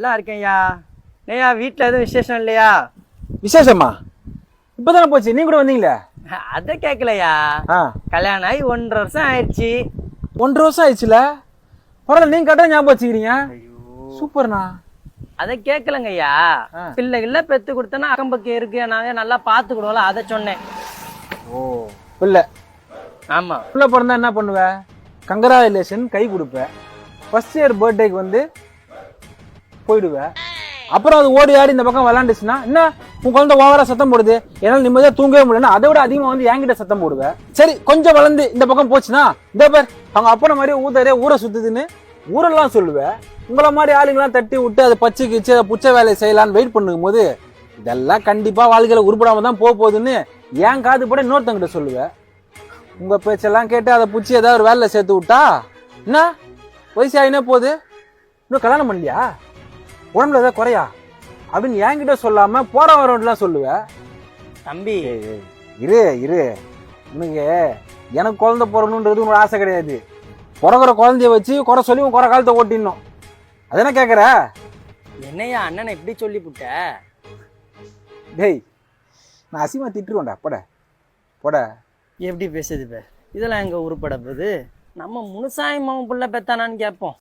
நல்லா இருக்கேன்யா. ஏய்யா வீட்டில் எதுவும் விசேஷம் இல்லையா? விசேஷமா? இப்பதானே போச்சு, நீ கூட வந்தீங்களே. அதை கேட்கலையா. கல்யாணம் ஆகி 1.5 வருஷம் ஆயிடுச்சு. 1.5 வருஷம் ஆயிடுச்சுல. பரவாயில்ல, நீங்க கரெக்டா ஞாபகம் வச்சுக்கிறீங்க. சூப்பர்ண்ணா. அதை கேட்கலங்கய்யா. பிள்ளைகள பெத்து கொடுத்தனா அக்கம் பக்கம் இருக்கு, நான் நல்லா பாத்துக்கிடுவோம்ல, அதை சொன்னேன். ஓ பிள்ளை. ஆமா, பிள்ளை பிறந்தா என்ன பண்ணுவ? கங்கராச்சுலேஷன் கை கொடுப்ப. ஃபர்ஸ்ட் இயர் பர்த்டேக்கு வந்து போயிடுவேன். அப்புறம் அது ஓடி ஆடி இந்த பக்கம் விளாண்டுச்சுன்னா என்ன, உன் குழந்தை ஓவரா சத்தம் போடுது, என்னால் நிம்மதியாக தூங்கவே முடியலன்னா அதை விட அதிகமாக வந்து என்கிட்ட சத்தம் போடுவேன். சரி, கொஞ்சம் வளர்ந்து இந்த பக்கம் போச்சுன்னா இந்த பேர் அவங்க அப்பனை மாதிரி ஊதரே ஊரை சுத்துதுன்னு ஊரெல்லாம் சொல்லுவேன். உங்களை மாதிரி ஆளுங்கெல்லாம் தட்டி விட்டு அதை பச்சை கிச்சு அதை புச்ச வேலையை செய்யலான்னு வெயிட் பண்ணும் போது இதெல்லாம் கண்டிப்பா வாழ்க்கையில உருப்படாம தான் போக போகுதுன்னு ஏன் காது பட இன்னொருத்தங்கிட்ட சொல்லுவேன். உங்க பேச்செல்லாம் கேட்டு அதை புச்சி ஏதாவது ஒரு வேலையில சேர்த்து விட்டா என்ன வயசு ஆகினே போகுது, இன்னும் கல்யாணம் பண்ணலையா, உடம்புல ஏதாவது குறையா அப்படின்னு என்கிட்ட சொல்லாம போற வரலாம் சொல்லுவேன். தம்பி இரு இரு, உனக்கு எனக்கு குழந்தை பிறக்கணுன்றது உனக்கு ஆசை கிடையாது. பிறகுற குழந்தைய வச்சு குறை சொல்லி குறை காலத்தை ஓட்டிடணும். அதென்ன கேட்குற? என்னையா அண்ணனை இப்படி சொல்லி புட்ட? டேய், நான் அசிமா திட்டுருவேன்டா. போட போட. எப்படி பேசுது பேர், இதெல்லாம் எங்க உருப்பட போகுது? நம்ம முனுசாயி மாமன் புள்ள பெத்தானான்னு கேட்போம்.